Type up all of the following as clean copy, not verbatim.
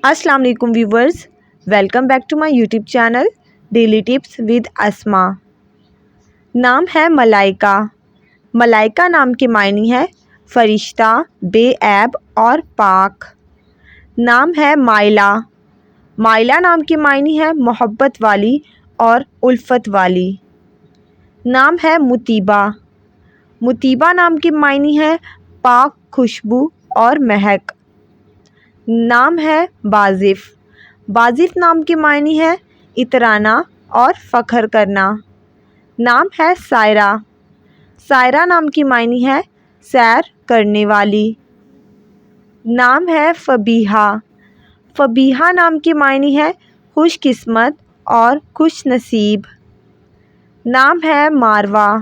السلام علیکم viewers, welcome back to my YouTube channel daily tips with Asma. نام ہے ملائکہ۔ ملائکہ نام کے معنی ہے فرشتہ، بے عیب اور پاک۔ نام ہے مائلہ۔ مائلہ نام کے معنی ہے محبت والی اور الفت والی۔ نام ہے مطیبہ۔ مطیبہ نام کے معنی ہے پاک خوشبو اور مہک۔ نام ہے بازف۔ بازف نام کے معنی ہے اترانا اور فخر کرنا۔ نام ہے سائرہ۔ سائرہ نام کے معنی ہے سیر کرنے والی۔ نام ہے فبیہہ۔ فبیہہ نام کے معنی ہے خوش قسمت اور خوش نصیب۔ نام ہے ماروہ۔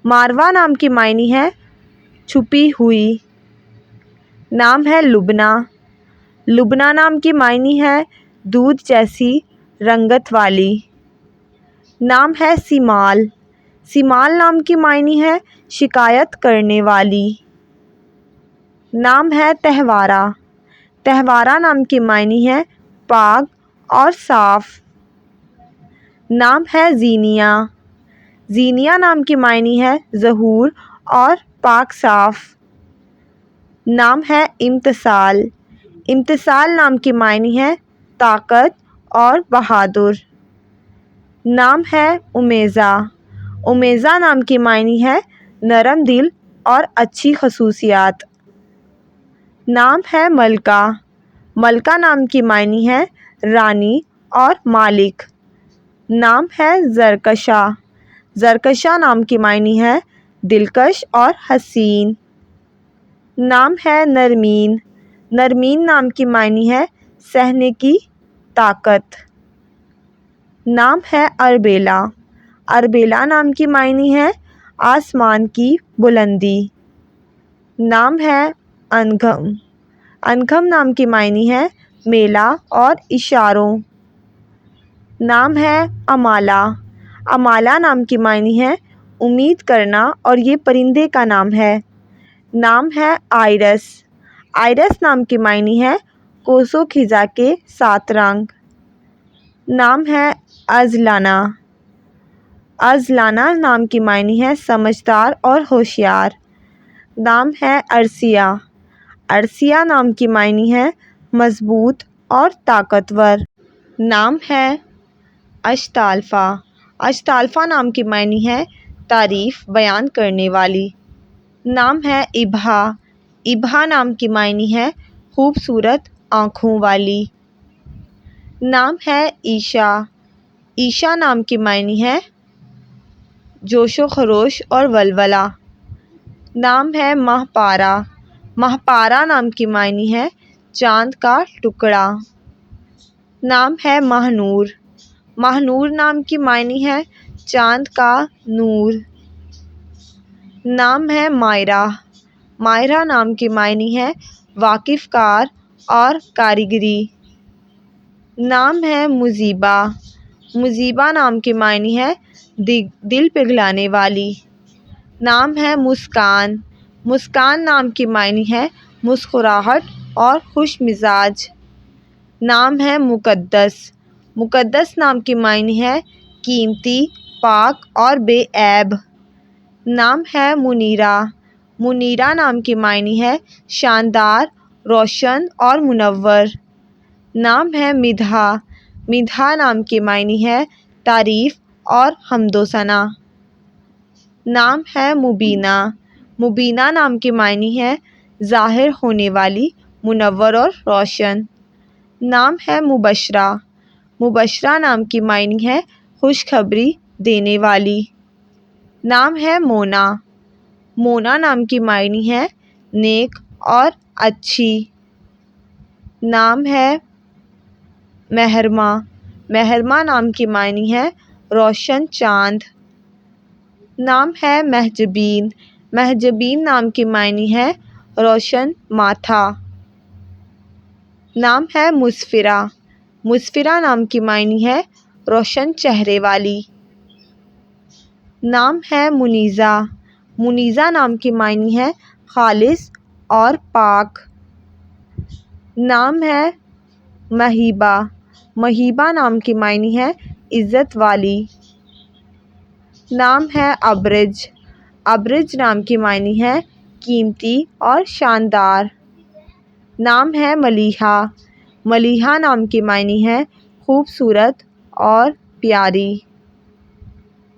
ماروہ نام کے معنی ہے چھپی ہوئی۔ نام ہے لبنہ۔ لبنہ نام کے معنی ہے دودھ جیسی رنگت والی۔ نام ہے سیمال۔ سیمال نام کے معنی ہے شکایت کرنے والی۔ نام ہے تہوارہ۔ تہوارہ نام کے معنی ہے پاک اور صاف۔ نام ہے زینیہ۔ زینیہ نام کے معنی ہے ظہور اور پاک صاف۔ نام ہے امتثال۔ امتثال نام کے معنی ہے طاقت اور بہادر۔ نام ہے امیزہ۔ امیزہ نام کے معنی ہے نرم دل اور اچھی خصوصیات۔ نام ہے ملکہ۔ ملکہ نام کے معنی ہے رانی اور مالک۔ نام ہے زرکشہ۔ زرکشہ نام کے معنی ہے دلکش اور حسین۔ نام ہے نرمین۔ نرمین نام کے معنی ہے سہنے کی طاقت۔ نام ہے اربیلا۔ اربیلا نام کے معنی ہے آسمان کی بلندی۔ نام ہے انگم۔ انگم نام کے معنی ہے میلہ اور اشاروں۔ نام ہے امالہ۔ امالہ نام کے معنی ہے امید کرنا اور یہ پرندے کا نام ہے۔ نام ہے آئرس۔ آئرس نام کے معنی ہے کوسوں خزاں کے 7 رنگ۔ نام ہے ازلانہ۔ ازلانہ نام کے معنی ہے سمجھدار اور ہوشیار۔ نام ہے ارسیہ۔ ارسیہ نام کے معنی ہے مضبوط اور طاقتور۔ نام ہے اشتالفہ۔ اشتالفہ نام کے معنی ہے تعریف بیان کرنے والی۔ نام ہے ابہا۔ ابہا نام کے معنی ہے خوبصورت آنکھوں والی۔ نام ہے عیشا۔ عیشا نام کے معنی ہے جوش و خروش اور ولولہ۔ نام ہے ماہ پارہ۔ ماہ پارہ نام کے معنی ہے چاند کا ٹکڑا۔ نام ہے ماہ نور۔ ماہ نور نام کے معنی ہے چاند کا نور۔ نام ہے ماہرہ۔ ماہرہ نام کے معنی ہے واقف کار اور کاریگری۔ نام ہے مجیبہ۔ مجیبہ نام کے معنی ہے دل پگھلانے والی۔ نام ہے مسکان۔ مسکان نام کے معنی ہے مسکراہٹ اور خوش مزاج۔ نام ہے مقدس۔ مقدس نام کے معنی ہے قیمتی، پاک اور بے عیب۔ نام ہے منیرہ۔ منیرہ نام کے معنی ہے شاندار، روشن اور منور۔ نام ہے مدحہ۔ مدحہ نام کے معنی ہے تعریف اور حمد و ثنا۔ نام ہے مبینہ۔ مبینہ نام کے معنی ہے ظاہر ہونے والی، منور اور روشن۔ نام ہے مبشرہ۔ مبشرہ نام کے معنی ہے خوشخبری دینے والی۔ نام ہے مونا۔ مونا نام کے معنی ہے نیک اور اچھی۔ نام ہے مہرمہ۔ مہرمہ نام کے معنی ہے روشن چاند۔ نام ہے محجبین۔ محجبین نام کے معنی ہے روشن ماتھا۔ نام ہے مسفرہ۔ مسفرہ نام کے معنی ہے روشن چہرے والی۔ نام ہے منیزہ۔ منیزہ نام کے معنی ہے خالص اور پاک۔ نام ہے مہیبہ، مہیبہ نام کی معنی ہے عزت والی۔ نام ہے ابرج، ابرج نام کی معنی ہے قیمتی اور شاندار۔ نام ہے ملیحہ، ملیحہ نام کی معنی ہے خوبصورت اور پیاری۔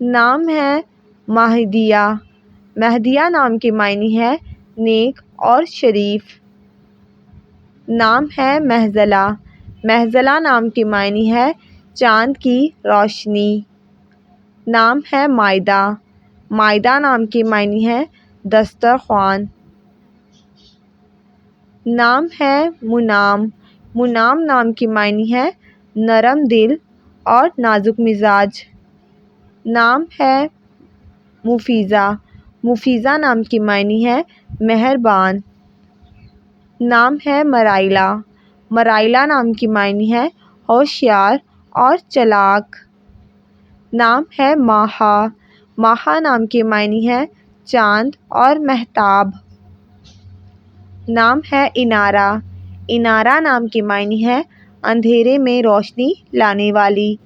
نام ہے مہدیہ، مہدیہ نام کی معنی ہے نیک اور شریف۔ نام ہے مہزلہ، مہزلہ نام کی معنی ہے چاند کی روشنی۔ نام ہے مائدہ، مائدہ نام کی معنی ہے دسترخوان۔ نام ہے منام، منام نام کی معنی ہے نرم دل اور نازک مزاج۔ نام ہے مفیظہ، مفیظہ نام کی معنی ہے مہربان۔ نام ہے مرائلہ، مرائلہ نام کی معنی ہے ہوشیار اور چالاک۔ نام ہے ماہا، ماہا نام کی معنی ہے چاند اور مہتاب۔ نام ہے انارہ، انارہ نام کی معنی ہے اندھیرے میں روشنی لانے والی۔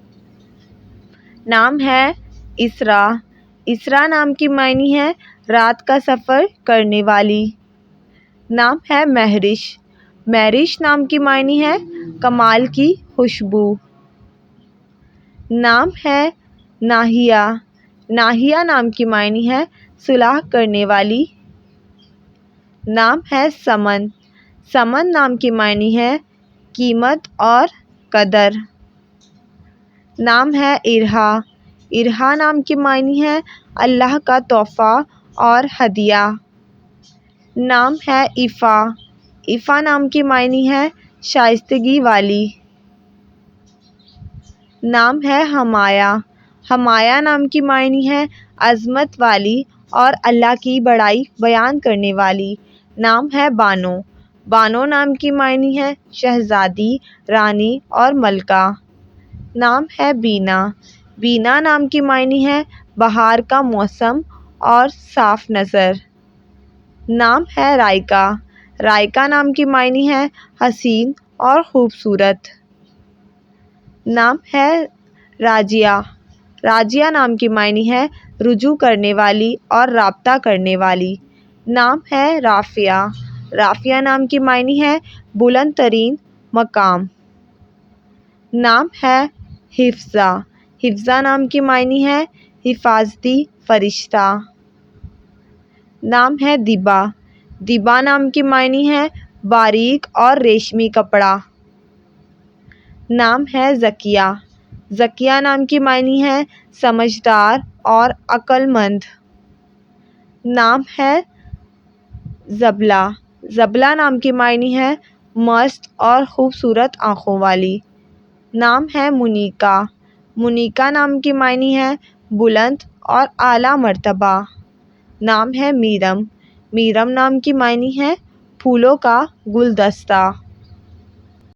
نام ہے اسراء، اسراء نام کی معنی ہے رات کا سفر کرنے والی۔ نام ہے مہرش، مہرش نام کی معنی ہے کمال کی خوشبو۔ نام ہے ناہیہ، ناہیہ نام کی معنی ہے صلح کرنے والی۔ نام ہے سمن، سمن نام کی معنی ہے قیمت اور قدر۔ نام ہے ارحا، ارحا نام کی معنی ہے اللہ کا تحفہ اور ہدیہ۔ نام ہے ایفا، ایفا نام کی معنی ہے شائستگی والی۔ نام ہے حمایہ، حمایہ نام کی معنی ہے عظمت والی اور اللہ کی بڑائی بیان کرنے والی۔ نام ہے بانو، بانو نام کی معنی ہے شہزادی، رانی اور ملکہ۔ نام ہے بینا، بینا نام کی معنی ہے بہار کا موسم اور صاف نظر۔ نام ہے رائکا، رائکا نام کی معنی ہے حسین اور خوبصورت۔ نام ہے راجیہ، راجیہ نام کی معنی ہے رجوع کرنے والی اور رابطہ کرنے والی۔ نام ہے رافعہ، رافعہ نام کی معنی ہے بلند ترین مقام۔ نام ہے حفظہ، حفظہ نام کی معنی ہے حفاظتی فرشتہ۔ نام ہے دبا، دبا نام کی معنی ہے باریک اور ریشمی کپڑا۔ نام ہے ذکیہ، ذکیہ نام کی معنی ہے سمجھدار اور عقل مند۔ نام ہے زبلہ، زبلہ نام کی معنی ہے مست اور خوبصورت آنکھوں والی۔ نام ہے منیکا، منیکا نام کی معنی ہے بلند اور اعلیٰ مرتبہ۔ نام ہے میرم، میرم نام کی معنی ہے پھولوں کا گلدستہ۔